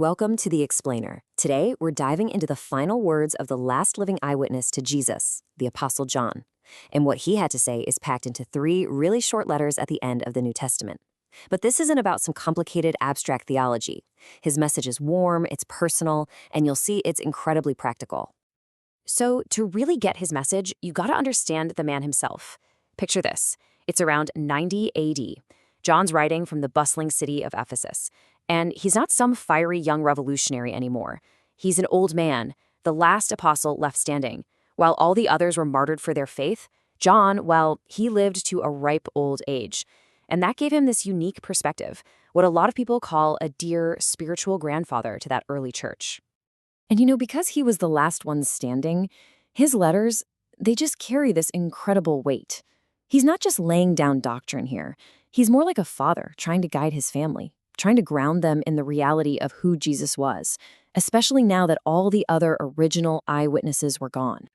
Welcome to The Explainer. Today, we're diving into the final words of the last living eyewitness to Jesus, the Apostle John. And what he had to say is packed into 3 really short letters at the end of the New Testament. But this isn't about some complicated abstract theology. His message is warm, it's personal, and you'll see it's incredibly practical. So, to really get his message, you gotta understand the man himself. Picture this. It's around 90 AD. John's writing from the bustling city of Ephesus. And he's not some fiery young revolutionary anymore. He's an old man, the last apostle left standing. While all the others were martyred for their faith, John, well, he lived to a ripe old age. And that gave him this unique perspective, what a lot of people call a dear spiritual grandfather to that early church. And because he was the last one standing, his letters, they just carry this incredible weight. He's not just laying down doctrine here. He's more like a father trying to guide his family, trying to ground them in the reality of who Jesus was, especially now that all the other original eyewitnesses were gone.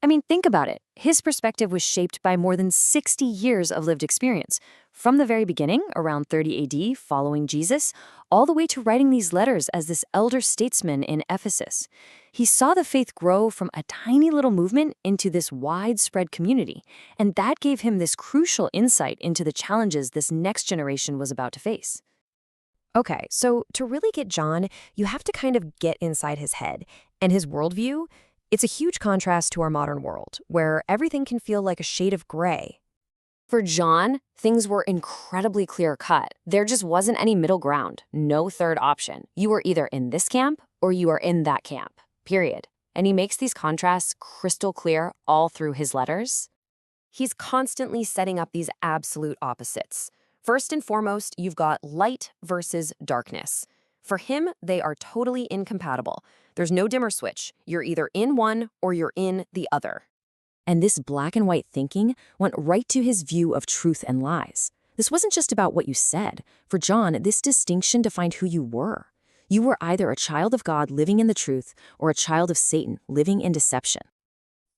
I mean, think about it. His perspective was shaped by more than 60 years of lived experience, from the very beginning, around 30 AD, following Jesus, all the way to writing these letters as this elder statesman in Ephesus. He saw the faith grow from a tiny little movement into this widespread community, and that gave him this crucial insight into the challenges this next generation was about to face. Okay, so to really get John, you have to kind of get inside his head. And his worldview, it's a huge contrast to our modern world, where everything can feel like a shade of gray. For John, things were incredibly clear-cut. There just wasn't any middle ground, no third option. You were either in this camp or you are in that camp, period. And he makes these contrasts crystal clear all through his letters. He's constantly setting up these absolute opposites. First and foremost, you've got light versus darkness. For him, they are totally incompatible. There's no dimmer switch. You're either in one or you're in the other. And this black and white thinking went right to his view of truth and lies. This wasn't just about what you said. For John, this distinction defined who you were. You were either a child of God living in the truth or a child of Satan living in deception.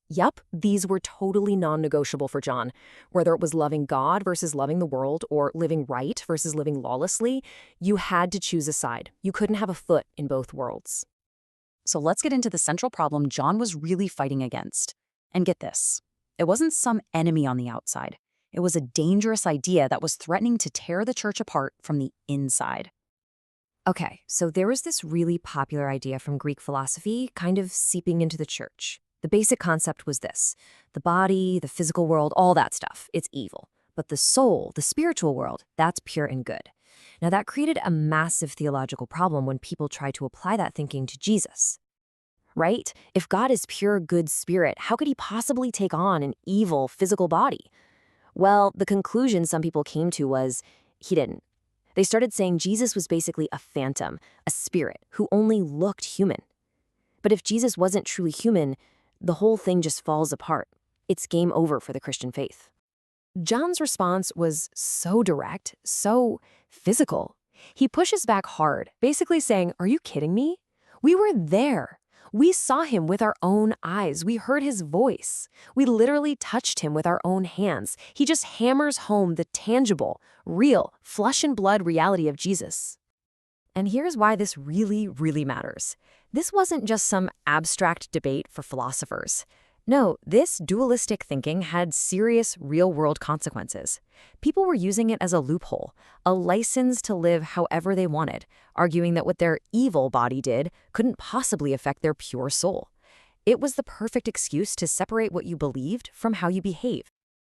Yup, these were totally non-negotiable for John. Whether it was loving God versus loving the world or living right versus living lawlessly, you had to choose a side. You couldn't have a foot in both worlds. So let's get into the central problem John was really fighting against. And get this, it wasn't some enemy on the outside. It was a dangerous idea that was threatening to tear the church apart from the inside. Okay, so there was this really popular idea from Greek philosophy kind of seeping into the church. The basic concept was this: the body, the physical world, all that stuff, it's evil. But the soul, the spiritual world, that's pure and good. Now that created a massive theological problem when people tried to apply that thinking to Jesus. Right? If God is pure good spirit, how could he possibly take on an evil physical body? Well, the conclusion some people came to was he didn't. They started saying Jesus was basically a phantom, a spirit who only looked human. But if Jesus wasn't truly human, the whole thing just falls apart. It's game over for the Christian faith. John's response was so direct, so physical. He pushes back hard, basically saying, "Are you kidding me? We were there. We saw him with our own eyes. We heard his voice. We literally touched him with our own hands." He just hammers home the tangible, real, flesh and blood reality of Jesus. And here's why this really, really matters. This wasn't just some abstract debate for philosophers. No, this dualistic thinking had serious real-world consequences. People were using it as a loophole, a license to live however they wanted, arguing that what their evil body did couldn't possibly affect their pure soul. It was the perfect excuse to separate what you believed from how you behave.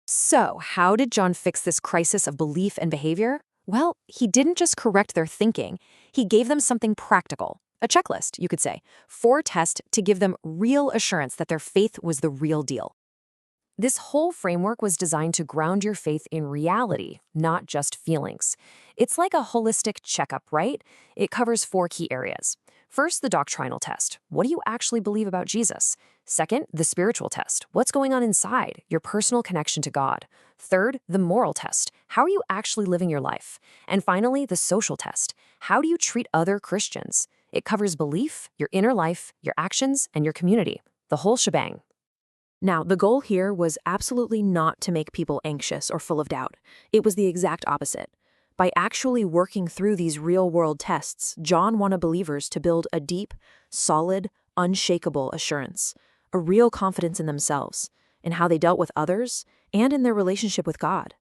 So, how did John fix this crisis of belief and behavior? Well, he didn't just correct their thinking. He gave them something practical. A checklist, you could say, for a test to give them real assurance that their faith was the real deal. This whole framework was designed to ground your faith in reality, not just feelings. It's like a holistic checkup, right? It covers 4 key areas. First, the doctrinal test. What do you actually believe about Jesus? Second, the spiritual test. What's going on inside? Your personal connection to God. Third, the moral test. How are you actually living your life? And finally, the social test. How do you treat other Christians? It covers belief, your inner life, your actions, and your community. The whole shebang. Now, the goal here was absolutely not to make people anxious or full of doubt. It was the exact opposite. By actually working through these real-world tests, John wanted believers to build a deep, solid, unshakable assurance, a real confidence in themselves, in how they dealt with others, and in their relationship with God.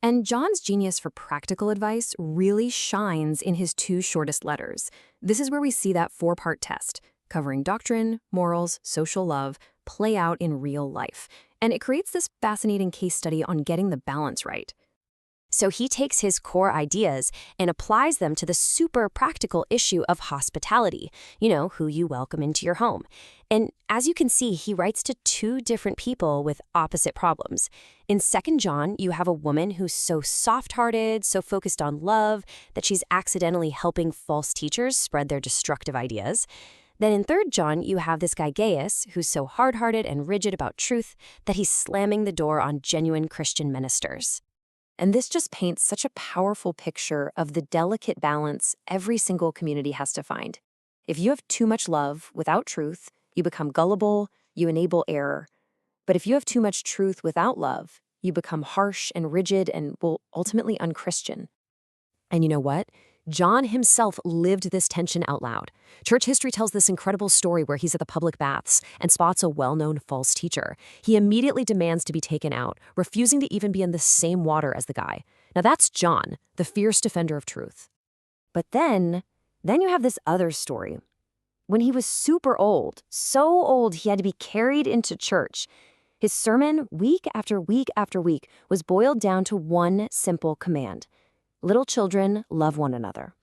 And John's genius for practical advice really shines in his two shortest letters. This is where we see that four-part test, covering doctrine, morals, social love, play out in real life. And it creates this fascinating case study on getting the balance right. So he takes his core ideas and applies them to the super practical issue of hospitality, who you welcome into your home. And as you can see, he writes to two different people with opposite problems. In 2 John, you have a woman who's so soft-hearted, so focused on love, that she's accidentally helping false teachers spread their destructive ideas. Then in 3 John, you have this guy Gaius, who's so hard-hearted and rigid about truth that he's slamming the door on genuine Christian ministers. And this just paints such a powerful picture of the delicate balance every single community has to find. If you have too much love without truth, you become gullible, you enable error. But if you have too much truth without love, you become harsh and rigid and, ultimately unchristian. And you know what? John himself lived this tension out loud. Church history tells this incredible story where he's at the public baths and spots a well-known false teacher. He immediately demands to be taken out, refusing to even be in the same water as the guy. Now that's John, the fierce defender of truth. But then you have this other story. When he was super old, so old he had to be carried into church, his sermon, week after week after week, was boiled down to one simple command: little children, love one another.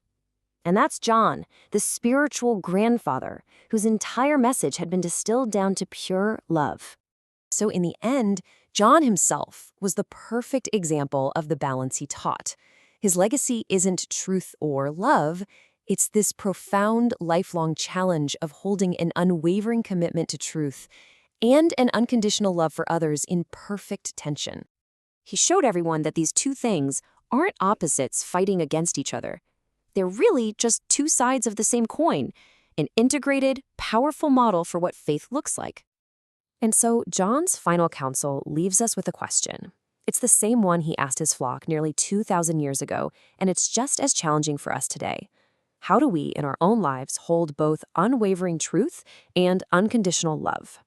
And that's John, the spiritual grandfather, whose entire message had been distilled down to pure love. So in the end, John himself was the perfect example of the balance he taught. His legacy isn't truth or love, it's this profound, lifelong challenge of holding an unwavering commitment to truth and an unconditional love for others in perfect tension. He showed everyone that these two things aren't opposites fighting against each other. They're really just two sides of the same coin, an integrated, powerful model for what faith looks like. And so John's final counsel leaves us with a question. It's the same one he asked his flock nearly 2,000 years ago, and it's just as challenging for us today. How do we, in our own lives, hold both unwavering truth and unconditional love?